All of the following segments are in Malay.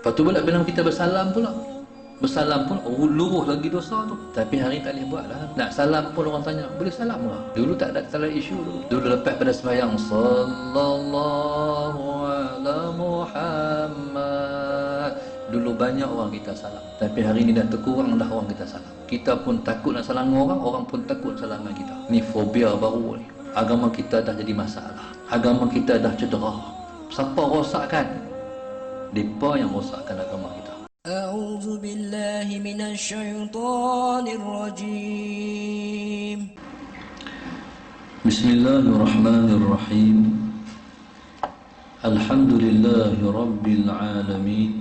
Lepas tu pula bila kita bersalam pula, bersalam pun luruh lagi dosa tu. Tapi hari tak boleh buat lah. Nak salam pun orang tanya, boleh salam ke? Dulu tak ada isu dulu. Dulu lepas pada sembahyang sallallahu ala Muhammad, dulu banyak orang kita salam. Tapi hari ni dah terkurang dah orang kita salam. Kita pun takut nak salam orang, orang pun takut salam dengan kita. Ni fobia baru ni. Agama kita dah jadi masalah. Agama kita dah cedera. Siapa rosakkan? Depa yang rosakkan agama kita. أعوذ بالله من الشيطان الرجيم. بسم الله الرحمن الرحيم. الحمد لله رب العالمين،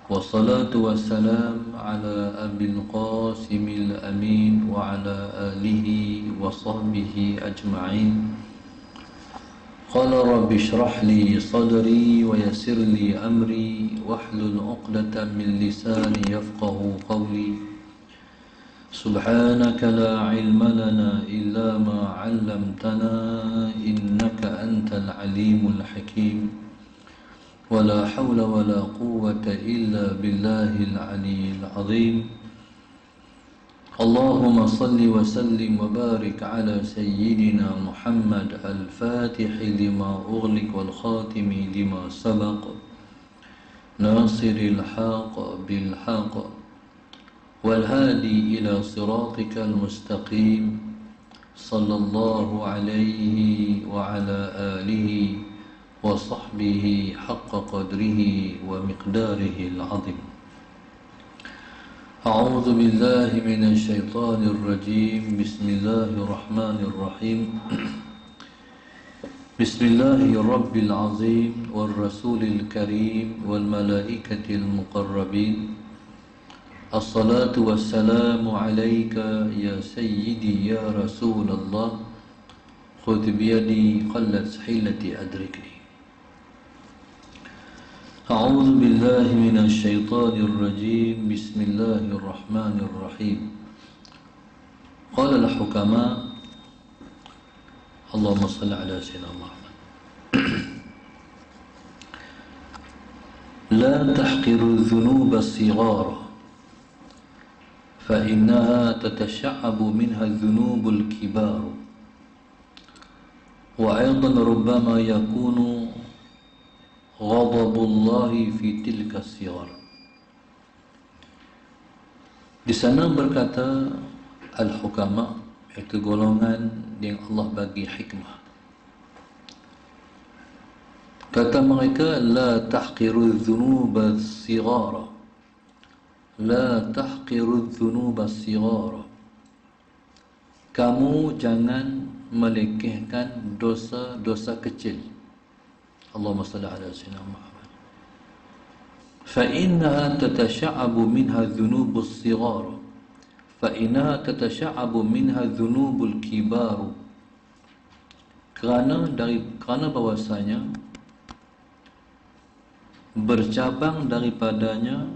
والصلاة والسلام على أبي القاسم الأمين وعلى آله وصحبه أجمعين. قال رب اشرح لي صدري ويسر لي أمري واحلل عقدة من لساني يفقه قولي. سبحانك لا علم لنا إلا ما علمتنا إنك أنت العليم الحكيم. ولا حول ولا قوة إلا بالله العلي العظيم. اللهم صل وسلم وبارك على سيدنا محمد الفاتح لما أغلق والخاتم لما سبق ناصر الحق بالحق والهادي إلى صراطك المستقيم صلى الله عليه وعلى آله وصحبه حق قدره ومقداره العظيم. أعوذ بالله من الشيطان الرجيم. بسم الله الرحمن الرحيم. بسم الله الرب العظيم والرسول الكريم والملائكة المقربين. الصلاة والسلام عليك يا سيدي يا رسول الله. خذ بيدي قلت حيلتي أدركني. أعوذ بالله من الشيطان الرجيم. بسم الله الرحمن الرحيم. قال الحكماء، اللهم صل على سيدنا محمد، لا تحقروا الذنوب الصغار فإنها تتشعب منها الذنوب الكبار، وأيضا ربما يكون ghadabullahi fi tilka sighar. Di sana berkata al-hukama, iaitu golongan yang Allah bagi hikmah. Kata mereka, la tahqiru dhunuba sighara, la tahqiru dhunuba sighara, kamu jangan melekehkan dosa-dosa kecil. Allahumma salli ala sayyidina Muhammad. Fa innaha tatasha'abu minha dhunubus sighar, fa innaha tatasha'abu minha dhunubul kibar. Kerana bahwasanya bercabang daripadanya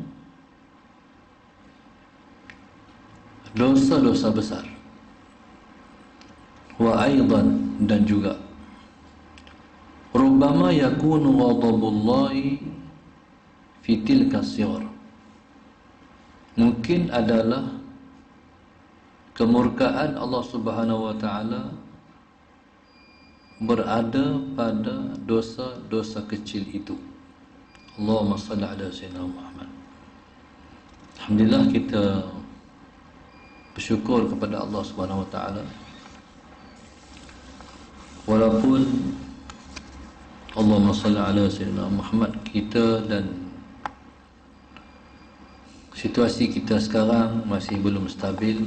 dosa-dosa besar. Wa aidan, dan juga rubbama yakunu ghadabullahi fi tilka sighar, mungkin adalah kemurkaan Allah Subhanahu wa taala berada pada dosa-dosa kecil itu. Allahumma salli ala sayyidina Muhammad. Alhamdulillah, kita bersyukur kepada Allah Subhanahu wa taala, walaupun Allahumma salli ala sayyidina Muhammad, kita dan situasi kita sekarang masih belum stabil.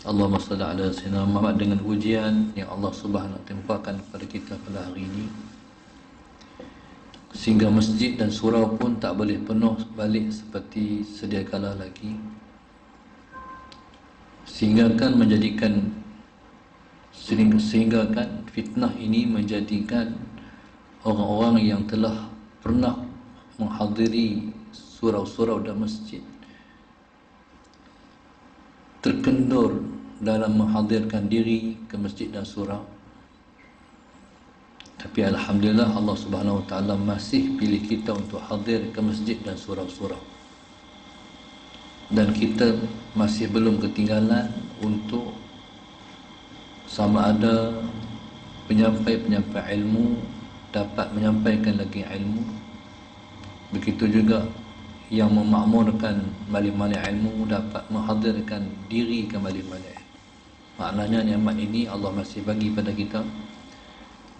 Allahumma salli ala sayyidina Muhammad, dengan ujian yang Allah Subhanahu wa taala timpakan kepada kita pada hari ini, sehingga masjid dan surau pun tak boleh penuh balik seperti sedia kala lagi, sehingga kan fitnah ini menjadikan orang-orang yang telah pernah menghadiri surau-surau dan masjid terkendur dalam menghadirkan diri ke masjid dan surau. Tapi alhamdulillah Allah Subhanahu Wa Taala masih pilih kita untuk hadir ke masjid dan surau-surau. Dan kita masih belum ketinggalan untuk sama ada penyampai-penyampai ilmu dapat menyampaikan lagi ilmu. Begitu juga yang memakmurkan majlis-majlis ilmu dapat menghadirkan diri ke majlis-majlis ilmu. Maknanya nikmat ini Allah masih bagi pada kita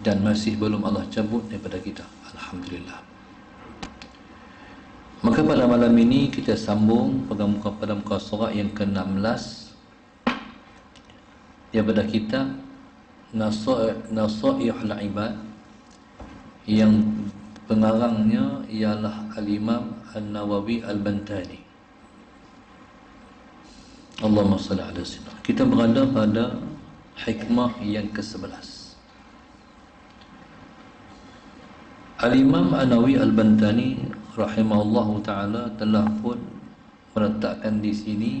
dan masih belum Allah cabut daripada kita. Alhamdulillah. Maka pada malam ini kita sambung pada muka surat yang ke-16 daripada kitab Nasaihul Ibad yang pengarangnya ialah Al-Imam An-Nawawi Al-Bantani. Allahumma salli ala sayyidina. Kita berada pada hikmah yang ke-11. Al-Imam An-Nawawi Al-Bantani rahimahullahu ta'ala telah pun meletakkan di sini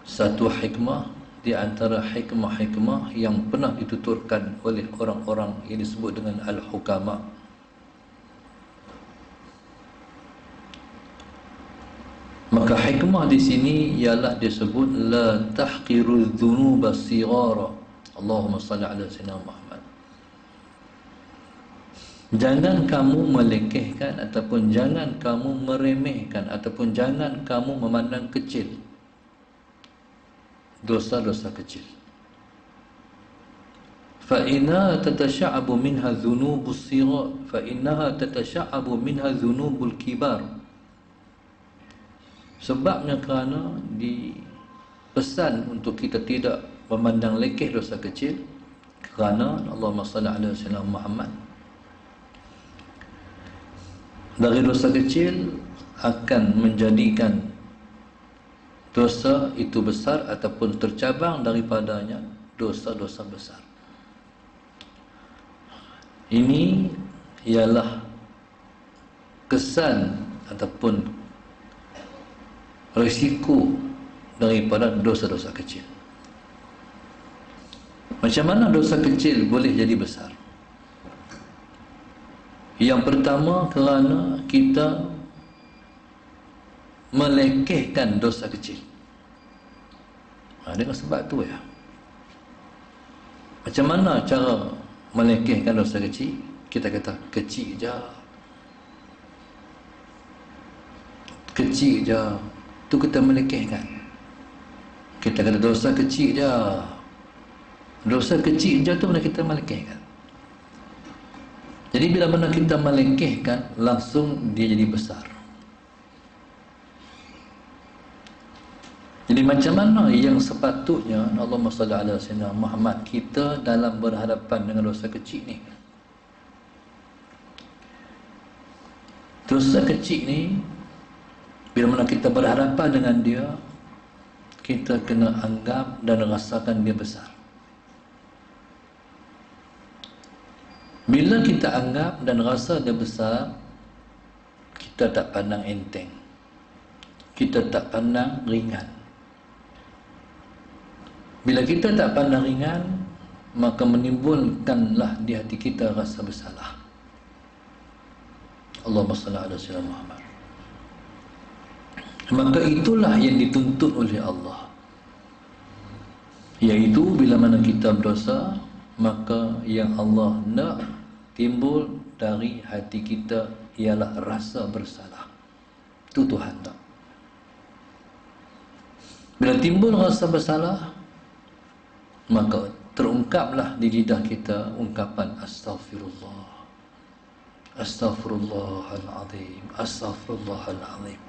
satu hikmah di antara hikmah-hikmah yang pernah dituturkan oleh orang-orang yang disebut dengan Al-Hukama. Maka hikmah di sini ialah disebut la tahqiru dhunuba sighara. Allahumma salli ala sayyidina Muhammad. Jangan kamu melekehkan ataupun jangan kamu meremehkan ataupun jangan kamu memandang kecil dosa-dosa kecil. Fa inna tatasha'abu minha dhunubus sighar fa innaha tatasha'abu minha dhunubul kibar. Sebabnya kerana dipesan untuk kita tidak memandang lekeh dosa kecil, kerana Allahumma salli ala sayyidina Muhammad, dari dosa kecil akan menjadikan dosa itu besar ataupun tercabang daripadanya dosa-dosa besar. Ini ialah kesan ataupun risiko daripada dosa-dosa kecil. Macam mana dosa kecil boleh jadi besar? Yang pertama, kerana kita melekehkan dosa kecil. Dengan sebab tu ya. Macam mana cara melekehkan dosa kecil? Kita kata kecil je. Kecil je. Tu kita melekehkan. Kita kata dosa kecil je. Dosa kecil je tu mana kita melekehkan. Jadi bila mana kita melekehkan, langsung dia jadi besar. Jadi macam mana yang sepatutnya Allahumma salli ala sayyidina Muhammad kita dalam berhadapan dengan dosa kecil ni? Dosa kecil ni bila mana kita berhadapan dengan dia, kita kena anggap dan rasakan dia besar. Bila kita anggap dan rasa dia besar, kita tak pandang enteng, kita tak pandang ringan. Bila kita tak pandang ringan, maka menimbulkanlah di hati kita rasa bersalah. Allahumma salli ala sayyidina Muhammad. Maka itulah yang dituntut oleh Allah, iaitu bila mana kita berdosa, maka yang Allah nak timbul dari hati kita ialah rasa bersalah. Itu Tuhan tak. Bila timbul rasa bersalah, maka terungkaplah di lidah kita ungkapan astaghfirullah, astaghfirullahaladzim, astaghfirullahaladzim.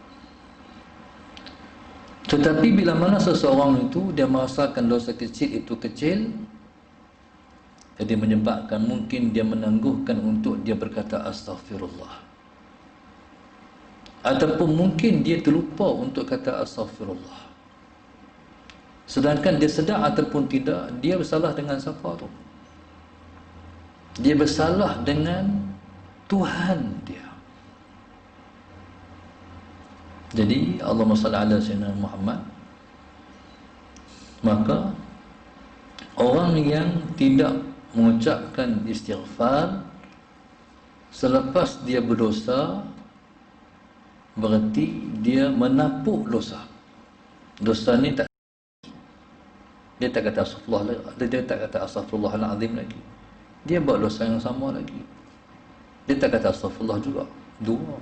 Tetapi bila mana seseorang itu dia merasakan dosa kecil itu kecil, jadi menyebabkan mungkin dia menangguhkan untuk dia berkata astaghfirullah, ataupun mungkin dia terlupa untuk kata astaghfirullah, sedangkan dia sedar ataupun tidak, dia bersalah dengan siapa tu? Dia bersalah dengan Tuhan dia. Jadi Allahumma salli ala sayyidina Muhammad. Maka orang yang tidak mengucapkan istighfar selepas dia berdosa, berarti dia menapuk dosa. Dosa ni tak, dia tak kata astagfirullah lagi, dia tak kata astagfirullahalazim lagi, dia buat dosa yang sama lagi. Dia tak kata astagfirullah juga, dua.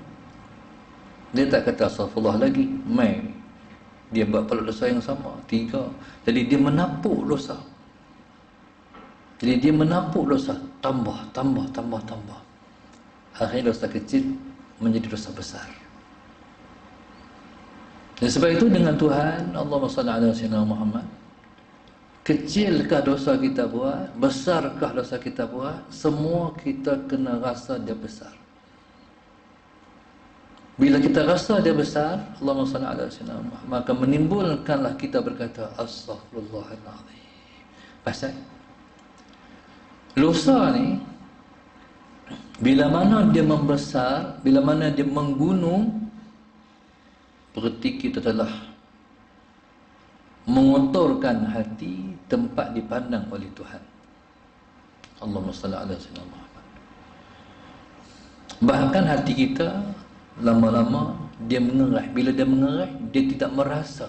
Dia tak kata astagfirullah lagi, mai dia buat pula dosa yang sama, tiga. Jadi dia menapuk dosa. Jadi dia menapuk dosa, tambah. Akhirnya dosa kecil menjadi dosa besar. Dan sebab itu dengan Tuhan, Allahumma salli ala sayyidina Muhammad, kecilkah dosa kita buat, besarkah dosa kita buat, semua kita kena rasa dia besar. Bila kita rasa dia besar, Allahumma salli ala sayyidina Muhammad, maka menimbulkanlah kita berkata astaghfirullahalazim. Pasal dosa ni bila mana dia membesar, bila mana dia menggunung, berarti kita telah mengotorkan hati tempat dipandang oleh Tuhan. Allahumma salli ala sayyidina Muhammad. Bahkan hati kita lama-lama dia mengeras. Bila dia mengeras, dia tidak merasa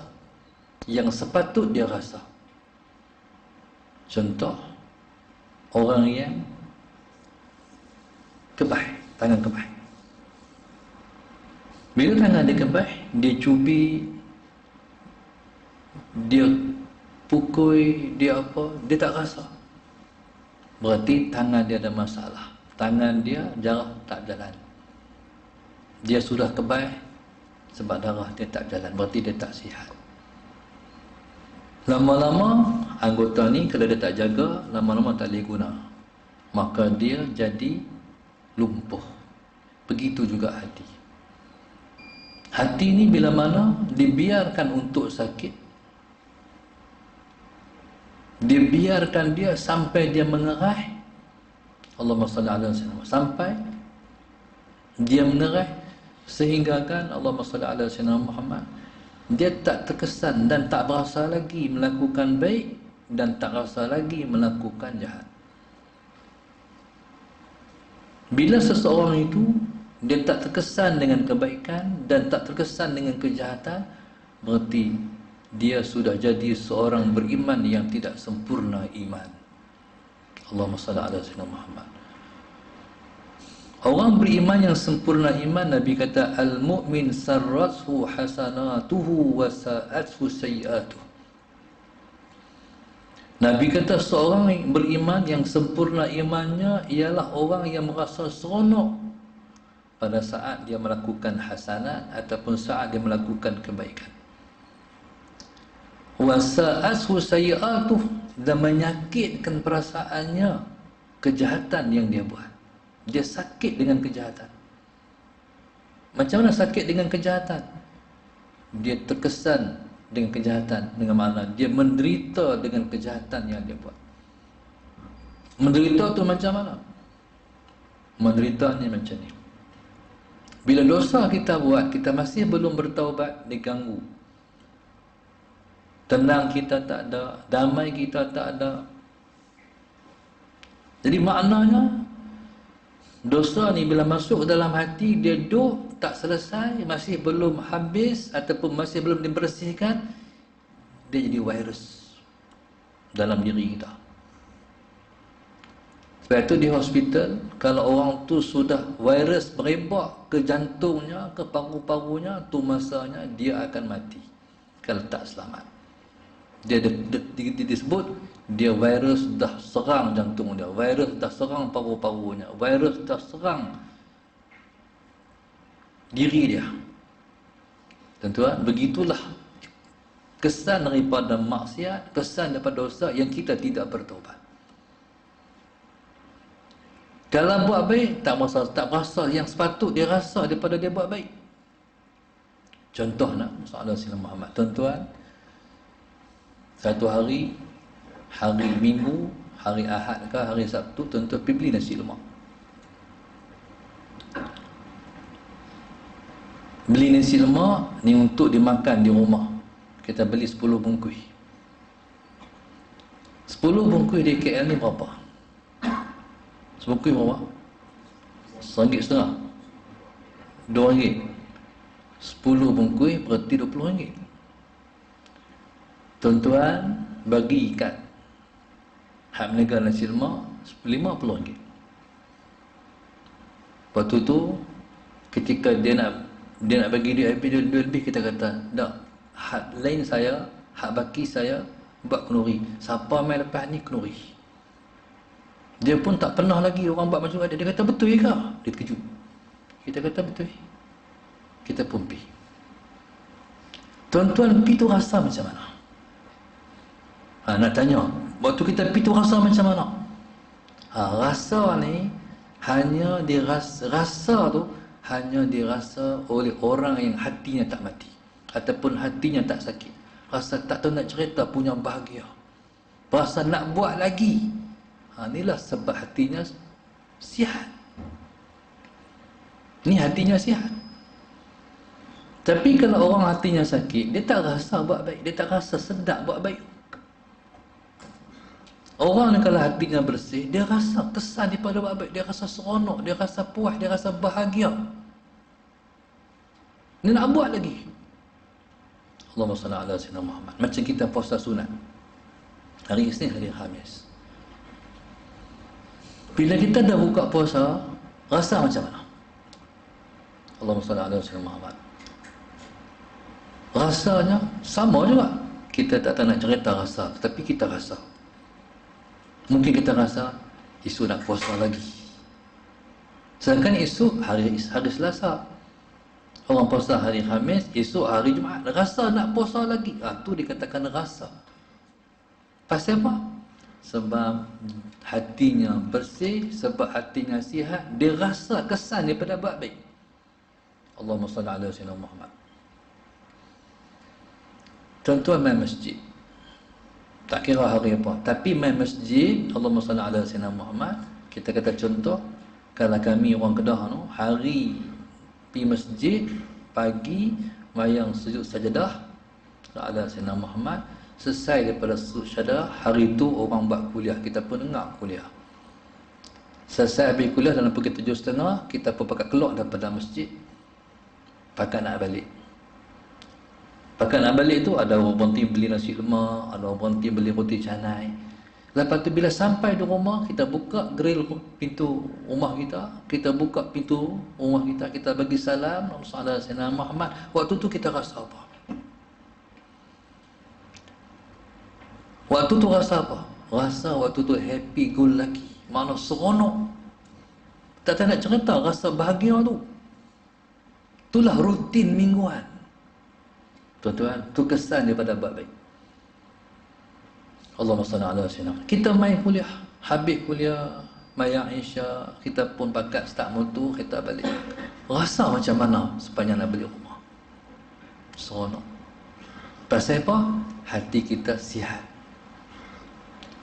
yang sepatut dia rasa. Contoh, orang yang kebah, tangan kebah. Bila tangan dia kebah, dia cubit, dia pukul, dia apa, dia tak rasa. Berarti tangan dia ada masalah. Tangan dia jarak tak jalan. Dia sudah kebah sebab darah dia tak jalan, berarti dia tak sihat. Lama-lama anggota ni kalau dia tak jaga, lama-lama tak boleh guna, maka dia jadi lumpuh. Begitu juga hati. Hati ni bila mana dibiarkan untuk sakit, dibiarkan dia sampai dia mengerah, Allahumma salli ala sayyidina, sampai dia mengerah, sehingga kan Allahumma salli ala sayyidina Muhammad, dia tak terkesan dan tak berasa lagi melakukan baik dan tak rasa lagi melakukan jahat. Bila seseorang itu dia tak terkesan dengan kebaikan dan tak terkesan dengan kejahatan, berarti dia sudah jadi seorang beriman yang tidak sempurna iman. Allahumma salli ala sayyidina Muhammad. Orang beriman yang sempurna iman, Nabi kata al-mu'min sarrathu hasanatuhu wa sa'athu sayyi'atuh. Nabi kata seorang beriman yang sempurna imannya ialah orang yang merasa seronok pada saat dia melakukan hasanat ataupun saat dia melakukan kebaikan. Wa sa'athu sayyi'atuh, dan menyakitkan perasaannya kejahatan yang dia buat. Dia sakit dengan kejahatan. Macam mana sakit dengan kejahatan? Dia terkesan dengan kejahatan, dengan mana dia menderita dengan kejahatan yang dia buat. Menderita tu macam mana? Menderitanya macam ni. Bila dosa kita buat, kita masih belum bertaubat, diganggu. Tenang kita tak ada, damai kita tak ada. Jadi maknanya dosa ni bila masuk dalam hati, dia duduk tak selesai, masih belum habis ataupun masih belum dibersihkan, dia jadi virus dalam diri kita. Sebab itu di hospital, kalau orang tu sudah virus merebak ke jantungnya, ke paru-parunya, tu masanya dia akan mati kalau tak selamat. Dia disebut dia virus dah serang jantung dia, virus dah serang paru-parunya, virus dah serang diri dia. Tuan-tuan, begitulah kesan daripada maksiat, kesan daripada dosa yang kita tidak bertaubat. Kalau buat baik, tak rasa yang sepatut dia rasa daripada dia buat baik. Contoh nak soalan Sayyidina Muhammad. Tuan-tuan, satu hari Minggu, hari Ahad ke hari Sabtu, tuan-tuan pergi beli nasi lemak. Beli nasi lemak ni untuk dimakan di rumah. Kita beli 10 bungkus. 10 bungkus di KL ni berapa? Sebungkus berapa? RM1.50. RM2. 10 bungkus berarti RM20. Tuan-tuan bagi ikat hak menegak nasi lemak RM50. Lepas tu ketika dia nak bagi dia lebih, kita kata tak, hak lain saya, hak baki saya buat kenduri, siapa mai lepas ni kenduri. Dia pun tak pernah lagi orang buat macam dia kata betul ke? Dia terkejut. Kita kata betul. Kita pun pergi. Tuan-tuan, pergi tu rasa macam mana? Nak tanya, waktu kita pergi tu rasa macam mana? Rasa ni hanya rasa tu hanya dirasa oleh orang yang hatinya tak mati ataupun hatinya tak sakit. Rasa tak tahu nak cerita, punya bahagia, rasa nak buat lagi. Inilah sebab hatinya sihat. Ni hatinya sihat. Tapi kalau orang hatinya sakit, dia tak rasa buat baik, dia tak rasa sedap buat baik. Orang yang kalau hatinya bersih, dia rasa kesan daripada buat baik, dia rasa seronok, dia rasa puas, dia rasa bahagia. Dia nak buat lagi. Allahumma salli ala sayyidina Muhammad. Macam kita puasa sunat, hari Isnin, hari Khamis. Bila kita dah buka puasa, rasa macam mana? Allahumma salli ala sayyidina Muhammad. Rasanya sama juga. Kita tak tahu nak cerita rasa, tetapi kita rasa. Mungkin kita rasa esok nak puasa lagi. Sedangkan esok hari Selasa, orang puasa hari Khamis, esok hari Jumaat, rasa nak puasa lagi. Tu dikatakan rasa. Pasal apa? Sebab hatinya bersih, sebab hatinya sihat, dia rasa kesan daripada buat baik. Allahumma salli ala sayyidina Muhammad. Tuan-tuan main masjid, tak kira hari apa, tapi main masjid, Allahumma salli ala sayyidina Muhammad. Kita kata contoh, kalau kami orang Kedah tu, hari pergi masjid pagi, mayang sujud sajadah ala sayyidina Muhammad, selesai daripada sujud sajadah, hari tu orang buat kuliah, kita pun dengar kuliah. Selesai habis kuliah dalam pukul 7.30, kita pun pakai keluar daripada masjid, pakai nak balik. Pakai nak balik tu, ada orang berhenti beli nasi lemak, ada orang berhenti beli roti canai. Lepas tu bila sampai di rumah, kita buka grill pintu rumah kita, kita buka pintu rumah kita, kita bagi salam, Allahumma salli Muhammad. Waktu tu kita rasa apa? Waktu tu rasa apa? Rasa waktu tu happy go lucky, mana seronok. Tak nak cerita rasa bahagia tu. Itulah rutin mingguan. Tuan-tuan, tu kesan daripada buat baik. Allahumma salli ala sayyidina. Kita main kuliah, habis kuliah, mayang Isya, kita pun pakat start motor, kita balik. Rasa macam mana sepanjang nak balik rumah? Seronok. Pasal apa? Hati kita sihat.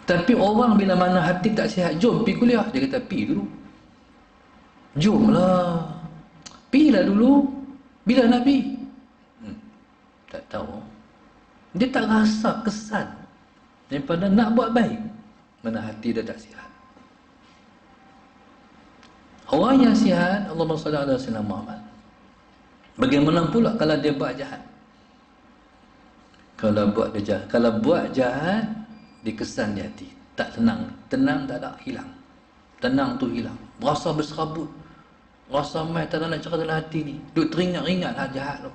Tapi orang bila mana hati tak sihat, jom pergi kuliah. Dia kata, pergi dulu. Jomlah. Pergilah dulu. Bila nak pergi? Tak tahu. Dia tak rasa kesan daripada nak buat baik, mana hati dia tak sihat. Orang yang sihat, Allahumma salli ala sayyidina Muhammad. Bagaimana pula kalau dia buat jahat? Kalau buat jahat, dia kesan di hati, tak tenang. Tenang tak ada, hilang. Tenang tu hilang. Rasa berserabut, rasa mai tak nak cakap dalam hati ni, duk teringat-ingatlah jahat tu.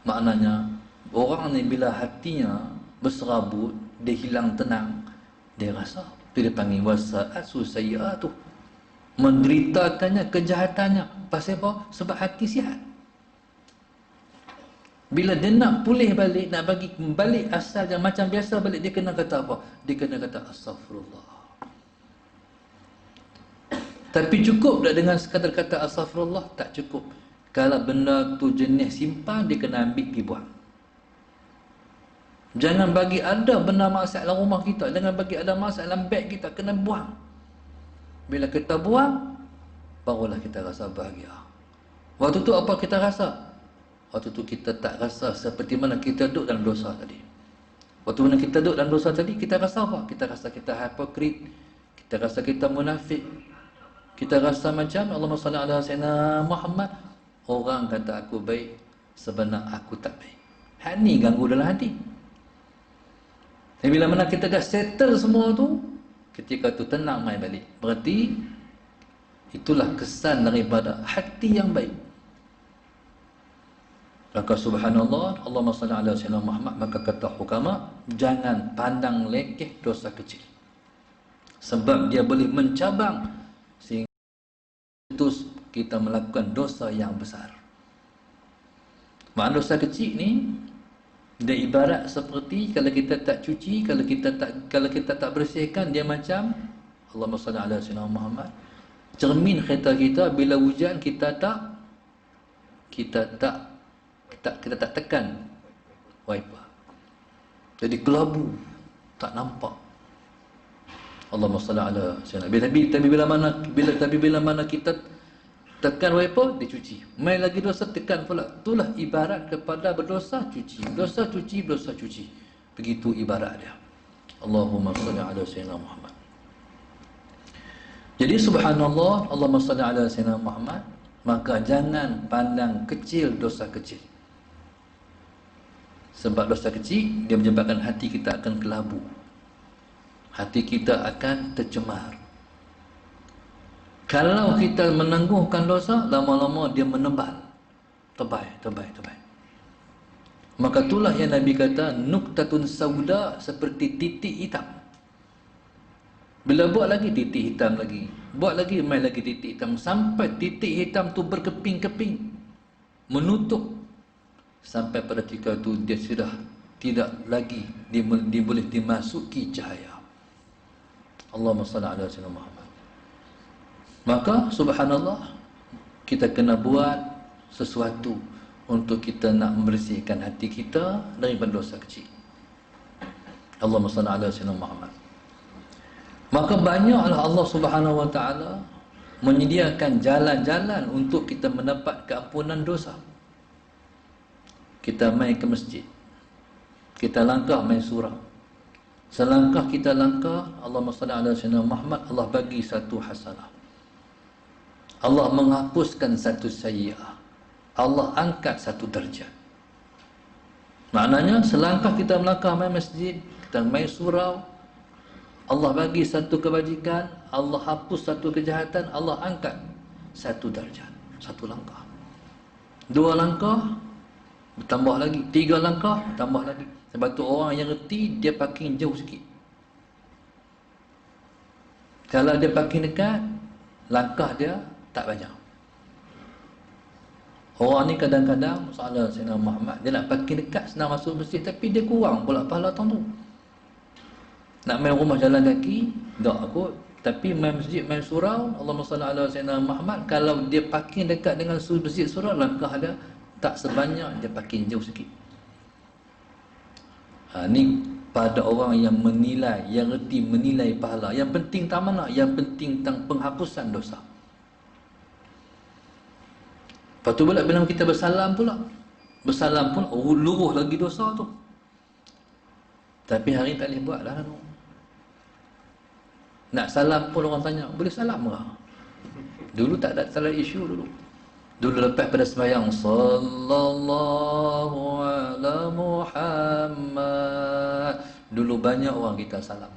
Maknanya orang ni bila hatinya berserabut, dia hilang tenang, dia rasa tu dia panggil wasa'atu sayyi'atu, menderitakannya, kejahatannya. Pasal apa? Sebab hati sihat. Bila dia nak pulih balik, nak bagi balik asal yang macam biasa balik, dia kena kata apa? Dia kena kata astaghfirullah. Tapi cukup tak dengan sekadar kata astaghfirullah? Tak cukup. Kalau benda tu jenis simpan, dia kena ambil pergi buang. Jangan bagi ada benda maksiat dalam rumah kita, jangan bagi ada maksiat dalam beg kita, kena buang. Bila kita buang, barulah kita rasa bahagia. Waktu tu apa kita rasa? Waktu tu kita tak rasa seperti mana kita duduk dalam dosa tadi. Waktu mana kita duduk dalam dosa tadi, kita rasa apa? Kita rasa kita hypocrite, Kita rasa kita munafik. Kita rasa macam Allahumma salli ala sayyidina Muhammad. Orang kata aku baik, sebenarnya aku tak baik. Hak ni ganggu dalam hati. Dan bila mana kita dah settle semua tu, ketika tu tenang mai balik. Berarti itulah kesan daripada hati yang baik. Maka subhanallah, Allahumma salli ala sayyidina Muhammad, maka kata hukama, jangan pandang lekeh dosa kecil. Sebab dia boleh mencabang sehingga itu kita melakukan dosa yang besar. Makna dosa kecil ni dia ibarat seperti kalau kita tak cuci, kalau kita tak bersihkan, dia macam Allahumma salli ala sayyidina Muhammad, cermin kereta kita bila hujan kita tak tekan wiper. Jadi kelabu, tak nampak. Allahumma salli ala sayyidina. Tapi bila mana kita tekan wiper, dicuci. Main lagi dosa, tekan pula. Itulah ibarat kepada berdosa, cuci. Dosa, cuci, dosa, cuci. Begitu ibarat dia. Allahumma salli ala sayyidina Muhammad. Jadi subhanallah, Allahumma salli ala sayyidina Muhammad, maka jangan pandang kecil dosa kecil. Sebab dosa kecil, dia menyebabkan hati kita akan kelabu. Hati kita akan tercemar. Kalau kita menangguhkan dosa, lama-lama dia menebal. Tebal. Maka itulah yang Nabi kata, nuktatun sauda, seperti titik hitam. Bila buat lagi, titik hitam lagi. Buat lagi, main lagi titik hitam. Sampai titik hitam tu berkeping-keping, menutup. Sampai pada ketika itu dia sudah tidak lagi boleh dimasuki cahaya. Allahumma salli ala sayyidina Muhammad. Maka subhanallah, kita kena buat sesuatu untuk kita nak membersihkan hati kita daripada dosa kecil. Allahumma salli ala sayyidina Muhammad. Maka banyaklah Allah Subhanahu wa taala menyediakan jalan-jalan untuk kita mendapat keampunan dosa. Kita main ke masjid, kita langkah main surau. Selangkah kita langkah, Allahumma salli ala sayyidina Muhammad, Allah bagi satu hasanah. Allah menghapuskan satu sayyi'ah. Allah angkat satu darjat. Maknanya selangkah kita melangkah main masjid, kita main surau, Allah bagi satu kebajikan, Allah hapus satu kejahatan, Allah angkat satu darjat, satu langkah. Dua langkah, tambah lagi. Tiga langkah, tambah lagi. Sebab tu orang yang reti, dia parking jauh sikit. Kalau dia parking dekat, langkah dia tak banyak. Orang ni kadang-kadang, masalah Sayyidina Muhammad, dia nak parking dekat, senang masuk masjid, tapi dia kurang pula pahala tahun tu. Nak main rumah jalan kaki, tak kot. Tapi main masjid, main surau, Allahumma salli ala Sayyidina Muhammad, kalau dia parking dekat dengan masjid surau, langkah dia tak sebanyak dia parking jauh sikit. Ni pada orang yang menilai, yang reti menilai pahala. Yang penting tak mana, yang penting tentang penghapusan dosa. Lepas tu pula bila kita bersalam pula, luruh lagi dosa tu. Tapi hari ni tak boleh buat lah. Nak salam pun orang tanya, boleh salam ke? Dulu tak ada isu dulu. Dulu lepas pada sembahyang, sallallahu ala Muhammad, dulu banyak orang kita salam.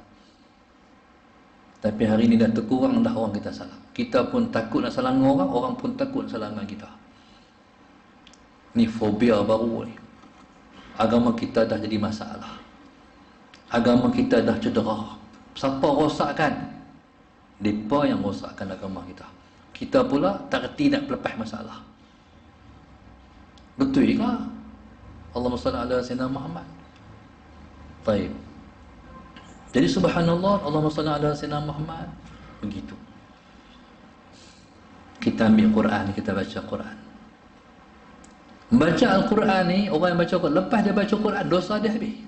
Tapi hari ni dah terkurang dah orang kita salam. Kita pun takut nak salam dengan orang, orang pun takut nak salam dengan kita. Ni fobia baru ni. Agama kita dah jadi masalah. Agama kita dah cedera. Siapa rosakkan? Mereka yang rosakkan agama kita. Kita pula tak reti nak lepas masalah. Betul ke? Allahumma salli ala sayyidina Muhammad. Baik. Jadi subhanallah, Allahumma salli ala sayyidina Muhammad. Begitu. Kita ambil Quran, kita baca Quran. Baca Al-Quran ni, orang yang baca Quran, lepas dia baca Quran, dosa dia habis.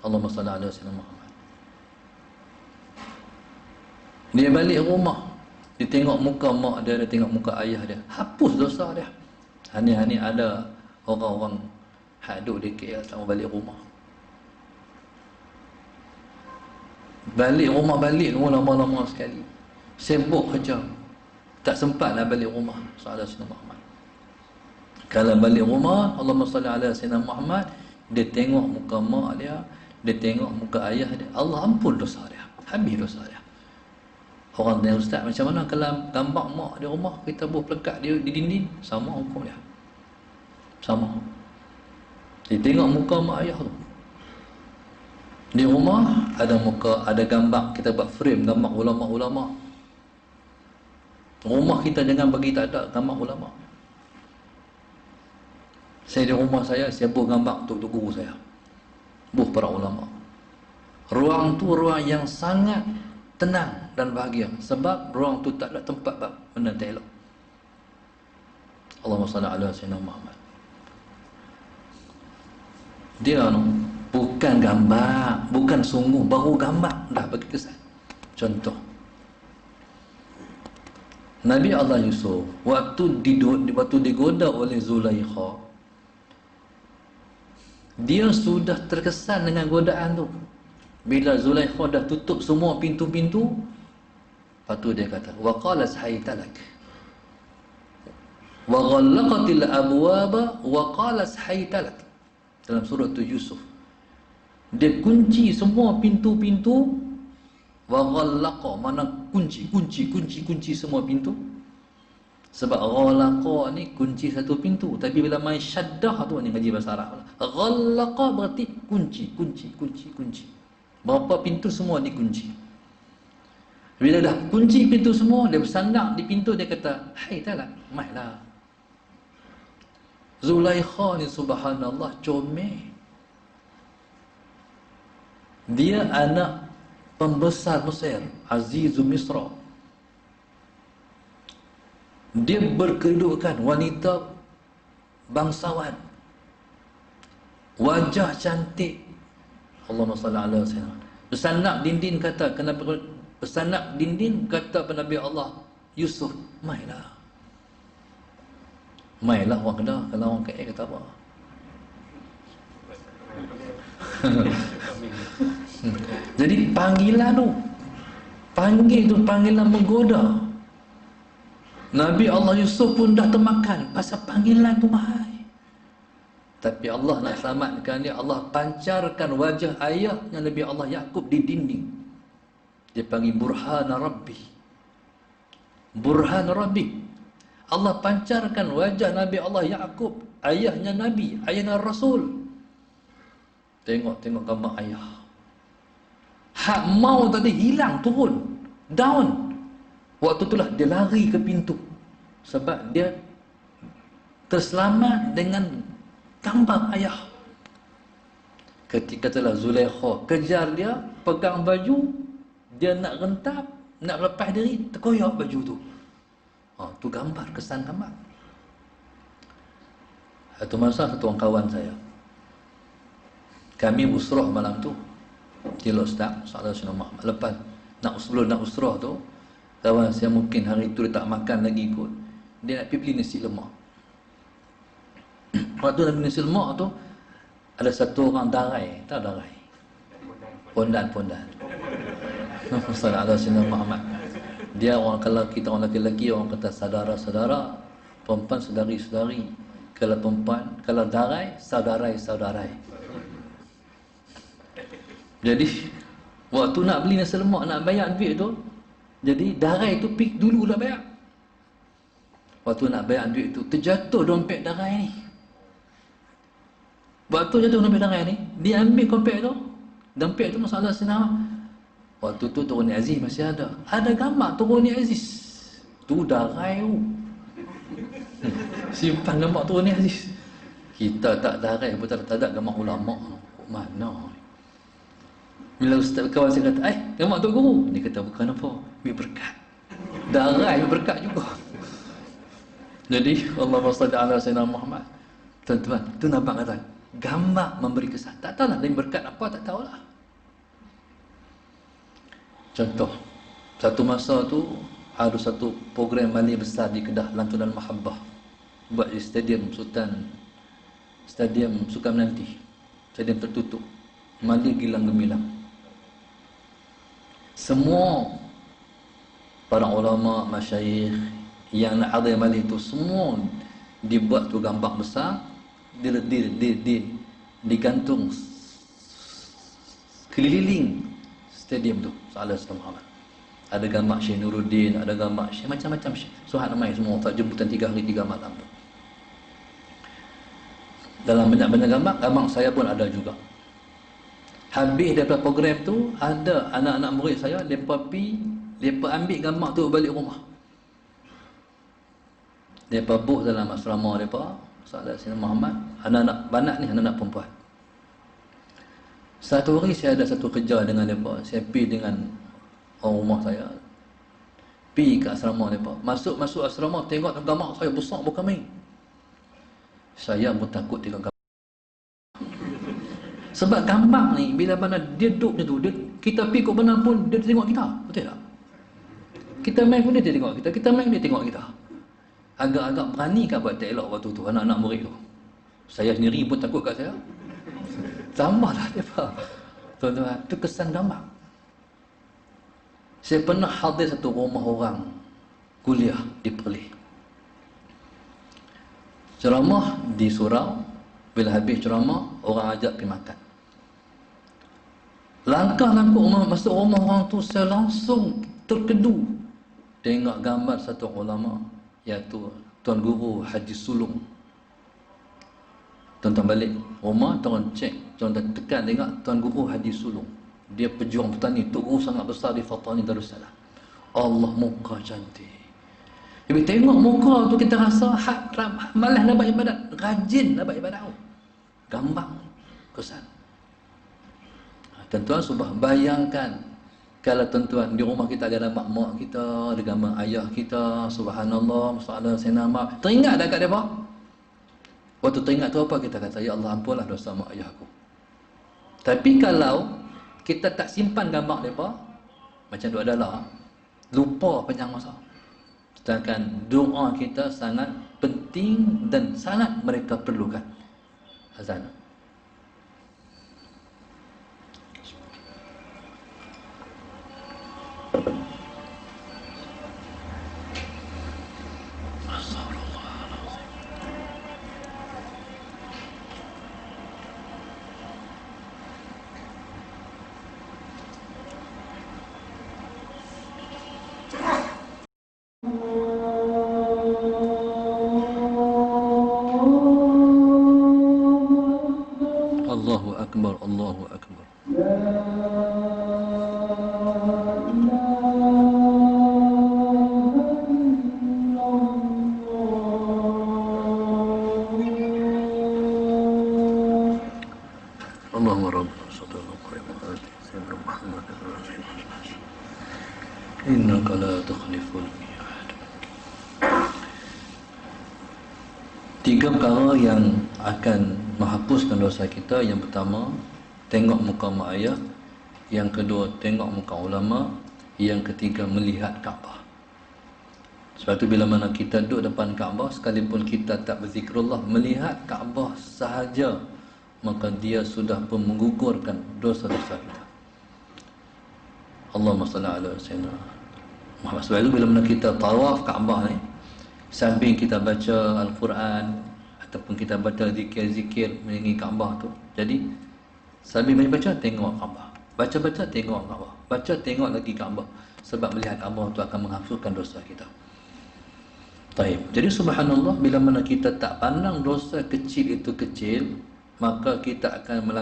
Allahumma salli ala sayyidina Muhammad. Dia balik rumah, dia tengok muka mak dia tengok muka ayah dia, hapus dosa dia. Hani ada orang-orang hak duduk di KL tak mau balik rumah. Balik rumah balik lama-lama sekali. Sibuk kerja. Tak sempat nak balik rumah. Sahabat Sayyidina Muhammad. Kalau balik rumah, Allahumma salli ala Sayyidina Muhammad, dia tengok muka mak dia, dia tengok muka ayah dia, Allah ampun dosa dia. Habis dosa dia. Orang tanya, ustaz, macam mana kalau gambar mak di rumah, kita boleh pelekat dia di dinding? Sama hukum dia. Sama. Dia tengok muka mak ayah tu. Di rumah ada muka, ada gambar, kita buat frame gambar ulama-ulama. Rumah kita jangan bagi tak ada gambar ulama. Saya di rumah saya buat gambar untuk guru saya, buat para ulama. Ruang tu ruang yang sangat tenang dan bahagia, sebab ruang tu tak ada tempat benda tak elok. Allahumma salli ala Sayyidina Muhammad. Dia bukan gambar, bukan sungguh, baru gambar dah bagi kesan. Contoh, Nabi Allah Yusuf waktu digoda oleh Zulaikha, dia sudah terkesan dengan godaan tu. Bila Zulaikha dah tutup semua pintu-pintu, lepas tu dia kata, wa qalat haytalak wa ghallaqatil abwaba wa qalat haytalak. Dalam surah tu Yusuf, dia kunci semua pintu-pintu. Wa ghallaqa, mana kunci semua pintu. Sebab ghallaqa ni kunci satu pintu, tapi bila main syaddah tu ni ngaji bahasa Arab. Ghallaqa berarti kunci. Berapa pintu semua dikunci. Bila dah kunci pintu semua, dia bersandar di pintu, dia kata, hai talak, mailah. Zulaikha ni subhanallah comel. Dia anak pembesar Mesir, Azizu Misra. Dia berkedudukan, wanita bangsawan, wajah cantik. Allahumma salli ala sayyidina. Pesanak dinding kata, kenapa pesanak dinding kata pada Nabi Allah Yusuf, mailah. Mailah orang kena, kalau orang KL kata apa? Jadi panggilan tu, panggilan menggoda. Nabi Allah Yusuf pun dah termakan pasal panggilan tu mahal. Tapi Allah nak selamatkan dia, Allah pancarkan wajah ayahnya Nabi Allah Yaqub di dinding. Dia panggil Burhana Rabbi. Burhan Rabbi. Allah pancarkan wajah Nabi Allah Yaqub, ayahnya Nabi, ayahnya Rasul. Tengok gambar ayah. Hak mau tadi hilang, turun, down. Waktu itulah dia lari ke pintu, sebab dia terselamat dengan gambar ayah. Ketika telah Zulaikha kejar dia, pegang baju, dia nak rentap, nak lepas diri, terkoyak baju tu. Tu gambar, kesan gambar. Satu masa satu orang kawan saya, kami usrah malam tu di Ustaz Salah Sayyidina Muhammad. Lepas sebelum nak usrah tu, kawan saya mungkin hari tu dia tak makan lagi kot, dia nak pergi beli nasi lemak. Waktu nak beli nasi lemak tu, ada satu orang darai, tahu darai? Pondan. Salah Sayyidina Muhammad. Dia orang, kalau kita orang lelaki, orang kata saudara-saudara, perempuan saudari-saudari. Kalau perempuan, kalau darai, saudarai. Jadi waktu nak beli nasi lemak, nak bayar duit tu, jadi darai tu pik dulu lah bayar. Waktu nak bayar duit tu, terjatuh dompet darai ni. Waktu jatuh dompet darai ni, dia ambil dompet tu masalah senang. Waktu tu Turun Aziz masih ada. Ada gambar Turun Aziz. Tu darai tu. Simpan gambar Turun Aziz. Kita tak darai pun tak ada gambar ulama. Mana? Bila ustaz kawan saya kata, gambar Tok Guru. Dia kata, bukan apa, ambil berkat. Darai ambil berkat juga. Jadi Allahumma salli ala Sayyidina Muhammad. Tuan-tuan, tu nampak kata, gambar memberi kesan. Tak tahulah lain berkat apa, tak tahulah. Contoh, satu masa tu ada satu program mali besar di Kedah, Lantunan Mahabbah, buat di Stadium Sukan Menanti, stadium tertutup, mali gilang gemilang. Semua para ulama, masyayikh yang nak hadir majlis tu semua dibuat tu gambar besar, digantung keliling stadium tu Salah Sultan Muhammad. Ada gambar Syekh Nuruddin, ada gambar Syekh macam-macam Syekh. Suhat ramai semua, tak jemputan 3 hari 3 malam tu. Dalam banyak-banyak gambar saya pun ada juga. Habis daripada program tu, ada anak-anak murid saya, mereka ambil gambar tu balik rumah. Mereka buat dalam asrama mereka, Salah Sultan Muhammad, anak-anak banat ni, anak-anak perempuan. Satu hari saya ada satu kerja dengan mereka, saya pergi dengan orang rumah saya, pergi ke asrama mereka. Masuk asrama, tengok gambar saya besar bukan main. Saya pun takut tengok gambar. Sebab gambar ni, bila mana dia duduk macam tu, kita pergi kot mana pun, dia tengok kita. Betul tak? Kita main pun dia tengok kita, kita main dia tengok kita. Agak-agak berani kan buat tak elok waktu tu, anak-anak murid tu. Saya sendiri pun takut kat saya. Tambahlah mereka. Tuan-tuan, itu kesan gambar. Saya pernah hadir satu rumah orang kuliah di Perlis. Ceramah di surau. Bila habis ceramah, orang ajak pergi makan. Langkah-langkah masuk rumah orang tu, saya langsung terkedu tengok gambar satu ulama, iaitu Tuan Guru Haji Sulung. Tuan-tuan balik rumah, tuan cek, tuan tekan tengok Tuan Guru Haji Sulung. Dia pejuang petani, Tok Guru sangat besar di Fatani Darussalam. Allah, muka cantik. Bila tengok muka tu kita rasa malas nak buat ibadat, rajin nak buat ibadat. Gambar kesan. Tuan-tuan, subah bayangkan kalau tuan-tuan di rumah kita ada gambar mak kita, ada gambar ayah kita, subhanallah, masalah saya nama. Teringat dah kat depa? Waktu teringat tu apa kita kata? Ya Allah, ampunlah dosa mak ayah aku. Tapi kalau kita tak simpan gambar depa, macam tu adalah lupa panjang masa. Sedangkan doa kita sangat penting dan sangat mereka perlukan. Azan. Allahu Akbar, Allahu Akbar. Allahumma rabbana sallallahu alaihi wa sallam sayyidina Muhammad rasulullah. Innaka la tukhliful mi'ad. Tiga perkara yang akan menghapuskan dosa kita. Yang pertama, tengok muka mak ayah. Yang kedua, tengok muka ulama. Yang ketiga, melihat Kaabah. Sebab tu bila mana kita duduk depan Kaabah, sekalipun kita tak berzikrullah, melihat Kaabah sahaja, maka dia sudah pun menggugurkan dosa-dosa kita. Allahumma salli ala sayyidina Muhammad. Sebab itu bila mana kita tawaf Kaabah ni, samping kita baca Al-Quran ataupun kita baca zikir-zikir mengenai Kaabah tu, jadi sambil baca tengok Kaabah, baca-baca tengok Kaabah, baca tengok lagi Kaabah. Sebab melihat Kaabah tu akan menghapuskan dosa kita. Baik. Jadi subhanallah, bila mana kita tak pandang dosa kecil itu kecil, maka kita akan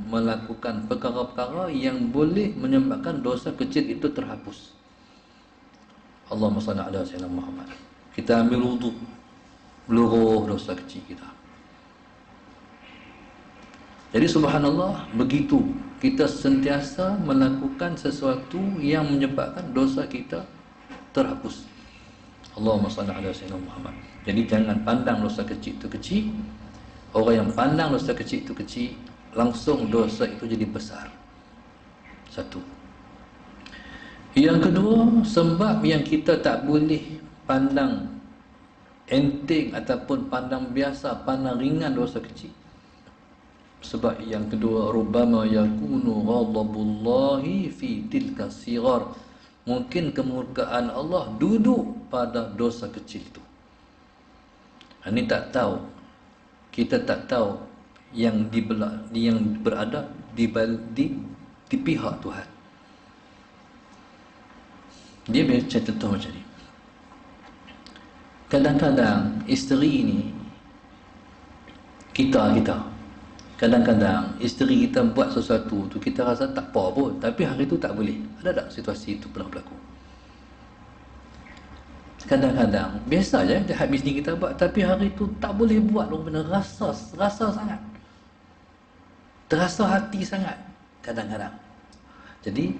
melakukan perkara-perkara yang boleh menyebabkan dosa kecil itu terhapus. Allahumma salli ala sayyidina Muhammad. Kita ambil wudu, meluruh dosa kecil kita. Jadi subhanallah, begitu kita sentiasa melakukan sesuatu yang menyebabkan dosa kita terhapus. Allahumma salli ala sayyidina Muhammad. Jadi jangan pandang dosa kecil itu kecil. Orang yang pandang dosa kecil itu kecil, langsung dosa itu jadi besar. Satu. Yang kedua, sebab yang kita tak boleh pandang enteng ataupun pandang biasa, pandang ringan dosa kecil. Sebab yang kedua, rubbama yakunu ghadabullahi fi tilka sighar. Mungkin kemurkaan Allah duduk pada dosa kecil itu. Ini tak tahu. Kita tak tahu yang yang berada di pihak Tuhan. Dia baca contoh macam ni. Kadang-kadang isteri ini kita kadang-kadang isteri kita buat sesuatu tu kita rasa tak apa pun, tapi hari tu tak boleh. Ada tak situasi itu pernah berlaku? Kadang-kadang biasa je jahat bini kita buat, tapi hari tu tak boleh buat orang benda, rasa sangat, terasa hati sangat kadang-kadang. Jadi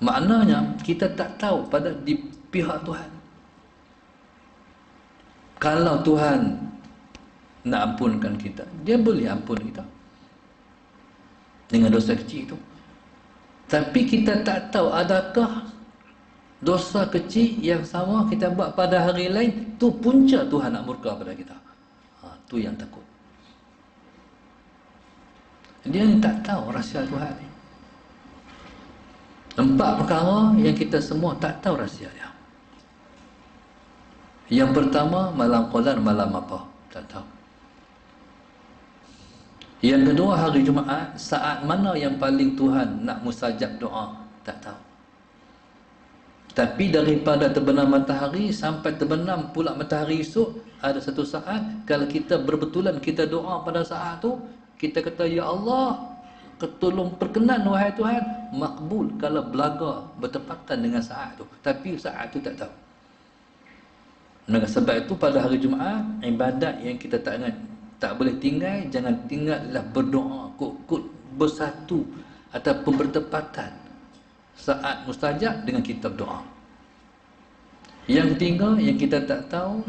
maknanya kita tak tahu pada di pihak Tuhan. Kalau Tuhan nak ampunkan kita, Dia boleh ampun kita dengan dosa kecil itu. Tapi kita tak tahu adakah dosa kecil yang sama kita buat pada hari lain tu punca Tuhan nak murka pada kita. Tu yang takut. Dia ni tak tahu rahsia Tuhan ni. 4 perkara yang kita semua tak tahu rahsia dia. Yang pertama, malam qadar malam apa? Tak tahu. Yang kedua, hari Jumaat, saat mana yang paling Tuhan nak mustajab doa? Tak tahu. Tapi daripada terbenam matahari sampai terbenam pula matahari esok, ada satu saat kalau kita berbetulan kita doa pada saat tu, kita kata, Ya Allah, tolong perkenan wahai Tuhan, makbul kalau belaga bertepatan dengan saat tu. Tapi saat tu tak tahu. Maka sebab itu pada hari Jumaat, ibadat yang kita tak boleh tinggal, jangan tinggallah berdoa kut bersatu ataupun bertepatan saat mustajab dengan kitab doa. Yang ketiga yang kita tak tahu,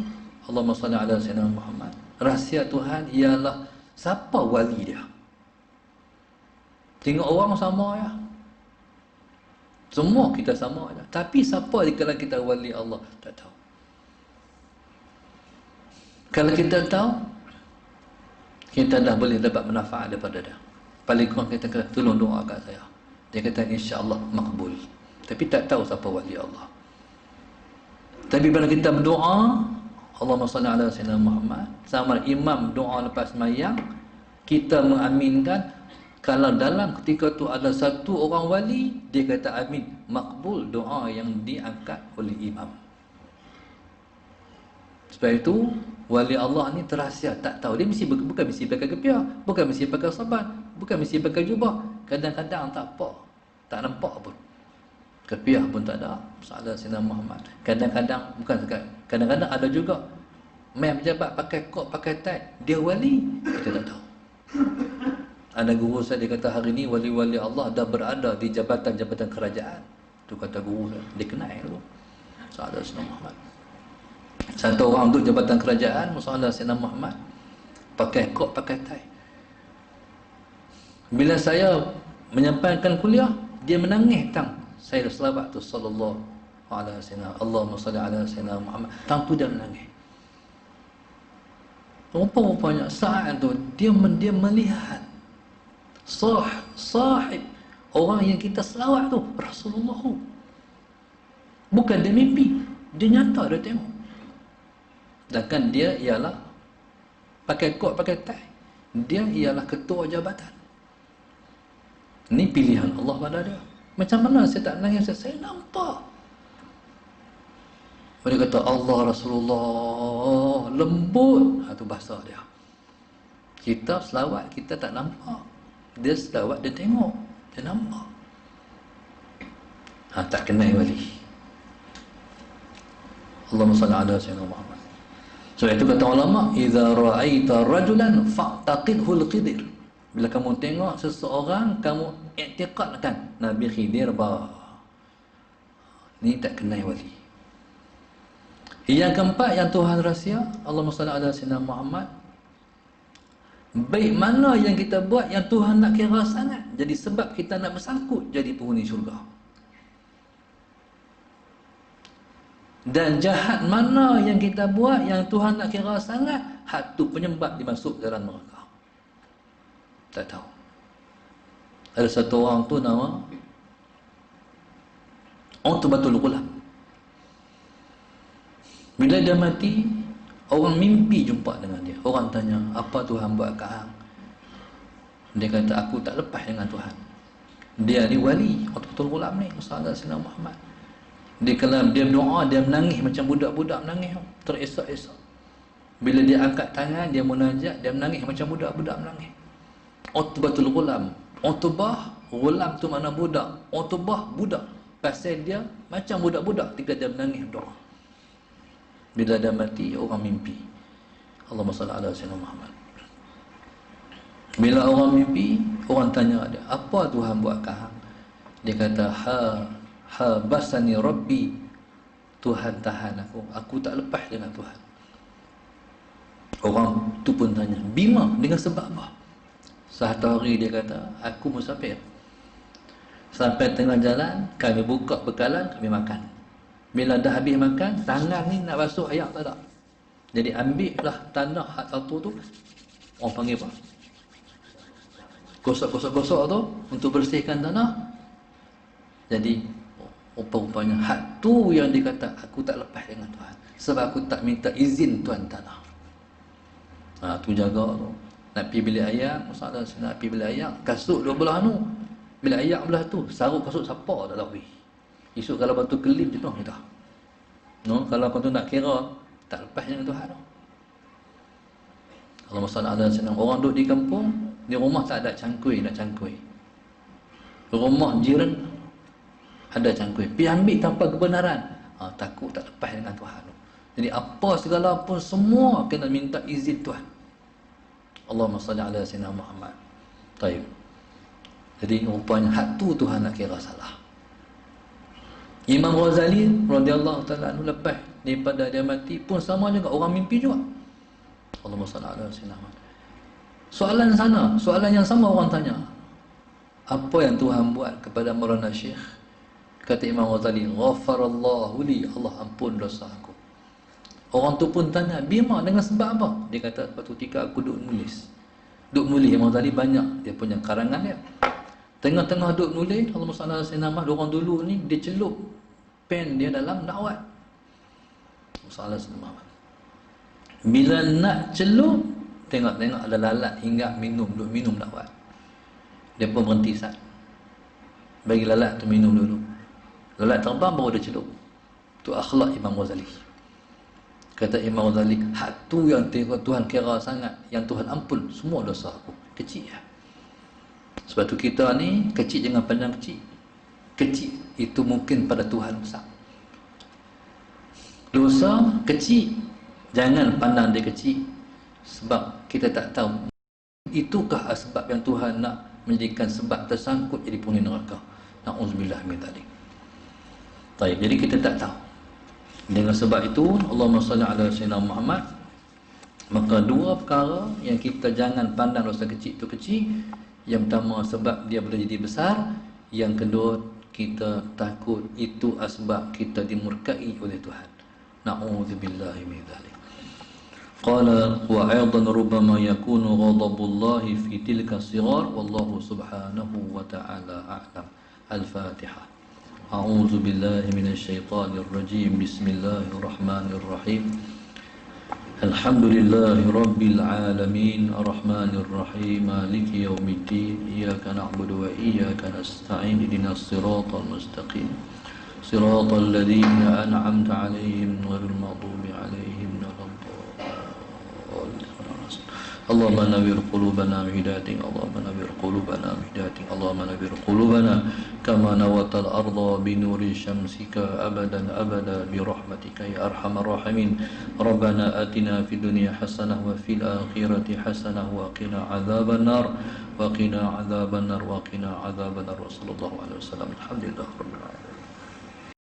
Allahumma salli ala sayyidina Muhammad, rahsia Tuhan ialah siapa wali dia. Tengok orang sama ya, semua kita sama ya, tapi siapa di kalangan kita wali Allah tak tahu. Kalau kita tahu, kita dah boleh dapat manfaat daripada dia. Paling kurang kita kata, tolong doa kat saya. Dia kata insya-Allah makbul. Tapi tak tahu siapa wali Allah. Tapi bila kita berdoa, Allahumma salli ala sayyidina Muhammad, sama imam doa lepas sembahyang, kita mengaminkan. Kalau dalam ketika tu ada satu orang wali, dia kata amin, makbul doa yang diangkat oleh imam. Sebab itu wali Allah ni terahsia, tak tahu. Dia bukan mesti pakai kepiah, bukan mesti pakai saban, bukan mesti pakai jubah. Kadang-kadang tak apa, tak nampak pun, kepiah pun tak ada. Salah Sayyidina Muhammad. Kadang-kadang bukan sekat, kadang-kadang ada juga main pejabat pakai kod, pakai tag, dia wali, kita tak tahu. Ada guru saya, dia kata hari ni wali-wali Allah dah berada di jabatan-jabatan kerajaan. Tu kata guru saya, dia kenal tu Salah Sayyidina Muhammad. Satu orang duduk jabatan kerajaan, Musallah Sayyidina Muhammad, pakai kod, pakai tai. Bila saya menyampaikan kuliah, dia menangis tang saya selawat tu sallallahu alaihi wasallam, Allahumma salli ala sayyidina Muhammad. Tang tu dia menangis. Rupa-rupanya saat tu dia melihat sahib orang yang kita selawat tu Rasulullah. Bukan dia mimpi, dia nyata, dia tengok. Sedangkan dia ialah pakai kod, pakai tai. Dia ialah ketua jabatan. Ini pilihan Allah pada dia. Macam mana saya tak nangis? Saya nampak. Dia kata Allah Rasulullah lembut. Itu bahasa dia. Kita selawat, kita tak nampak. Dia selawat, dia tengok, dia nampak. Tak kenal wali. Allahumma salli ala sayyidina Muhammad. So itu kata ulama, idza ra'aita rajulan fa'taqidhul Khidir. Bila kamu tengok seseorang, kamu iktiqadkan Nabi Khidir bah. Ni tak kenal wali. Yang keempat, yang Tuhan rahsia, Allahumma salli ala sayyidina Muhammad. Baik mana yang kita buat yang Tuhan nak kira sangat, jadi sebab kita nak bersangkut jadi penghuni syurga. Dan jahat mana yang kita buat yang Tuhan nak kira sangat, hak tu penyebab dimasuk dalam neraka. Tak tahu. Ada satu orang tu nama Utbatul Ghulam. Bila dia mati, orang mimpi jumpa dengan dia. Orang tanya, apa Tuhan buat kat hang? Dia kata, aku tak lepas dengan Tuhan. Dia ni wali, Utbatul Ghulam ni, Sahabat Sayyidina Muhammad. Dia kalau dia berdoa, dia menangis macam budak-budak menangis, terisak-isak. Bila dia angkat tangan, dia munajat, dia menangis macam budak-budak menangis. Utbatul Ghulam. Utbah, Ghulam tu mana budak. Utbah, budak. Pasal dia macam budak-budak ketika dia menangis berdoa. Bila dia mati, orang mimpi. Allahumma salli ala Sayyidina Muhammad. Bila orang mimpi, orang tanya dia, apa Tuhan buat kat hang? Dia kata, basani Rabbi, Tuhan tahan aku tak lepas dengan Tuhan. Orang tu pun tanya, bima, dengan sebab apa? Satu hari dia kata, aku musafir. Sampai tengah jalan, kami buka bekalan, kami makan. Bila dah habis makan, tangan ni nak basuh air tak ada. Jadi ambillah tanah hak satu tu, orang panggil apa? Gosok-gosok tu untuk bersihkan tanah. Jadi rupa-rupanya hak tu yang dikata aku tak lepas dengan Tuhan, sebab aku tak minta izin Tuan tanah. Tu jaga tu. Nak pergi bilik air, masalah nak pergi bilik air, kasut dua belah tu. Bilik air belah tu, saruk kasut siapa tak tahu. Esok kalau batu kelip je tu dah. No, kalau kau tu nak kira tak lepas dengan Tuhan tu. Kalau masalah ada senang orang duduk di kampung, di rumah tak ada cangkui, nak cangkui. Rumah jiran ada cangkui, pergi ambil tanpa kebenaran. Takut tak lepas dengan Tuhan. Jadi apa segala pun semua kena minta izin Tuhan. Allahumma salli ala Sayyidina Muhammad. Taib. Jadi rupanya hak tu Tuhan nak kira salah. Imam Ghazali radhiyallahu ta'ala anhu lepas daripada dia mati pun sama juga, orang mimpi juga. Allahumma salli ala Sayyidina Muhammad. Soalan yang sama orang tanya, apa yang Tuhan buat kepada Maulana Syekh? Kata Imam Ghazali, ghafarallahu li, Allah ampun dosa aku. Orang tu pun tanya, bima, dengan sebab apa? Dia kata, sebab tu ketika aku duduk nulis Imam Ghazali banyak dia punya karangan dia. Tengah-tengah duduk nulis, Allahumma salli ala Sayyidina Muhammad, orang dulu ni dia celup pen dia dalam dakwat. Salah Sayyidina Muhammad. Bila nak celup, tengok-tengok ada lalat hinggap duduk minum dakwat. Dia pun berhenti sat. Bagi lalat tu minum dulu. Lalat terbang baru dia celup. Tu akhlak Imam Ghazali. Kata Imam Ghazali, hak tu yang Tuhan kira sangat, yang Tuhan ampun semua dosa aku. Kecil lah. Sebab tu kita ni kecil, jangan pandang kecil. Kecil itu mungkin pada Tuhan besar. Dosa kecil, jangan pandang dia kecil. Sebab kita tak tahu itukah sebab yang Tuhan nak menjadikan sebab tersangkut jadi penghuni neraka. Na'udzubillah min dzalik. Baik, jadi kita tak tahu. Dengan sebab itu, Allahumma salli ala Sayyidina Muhammad. Maka dua perkara yang kita jangan pandang dosa kecil itu kecil. Yang pertama, sebab dia boleh jadi besar. Yang kedua, kita takut itu asbab kita dimurkai oleh Tuhan. Na'udzubillah min dzalik. Qala wa aidan rubbama yakunu ghadabullahi fi tilka sighar wallahu subhanahu wa ta'ala a'lam. Al-Fatihah. A'udzu billahi minasy syaithanir rajim. Bismillahirrahmanirrahim. Alhamdulillahi rabbil alamin arrahmanir rahim maliki yaumiddin iyyaka na'budu wa iyyaka nasta'in ihdinas siratal mustaqim siratal ladzina an'amta 'alaihim ghairil maghdubi 'alaihim اللهم نوّر قلوبنا بهدايتك اللهم نوّر قلوبنا بهدايتك اللهم نوّر قلوبنا كما نورت الأرض بنور شمسك أبدا أبدا برحمتك يا أرحم الراحمين ربنا آتنا في الدنيا حسنة وفي الآخرة حسنة وقنا عذاب النار وقنا عذاب النار وقنا عذاب النار وصلى الله عليه وسلم الحمد لله رب العالمين.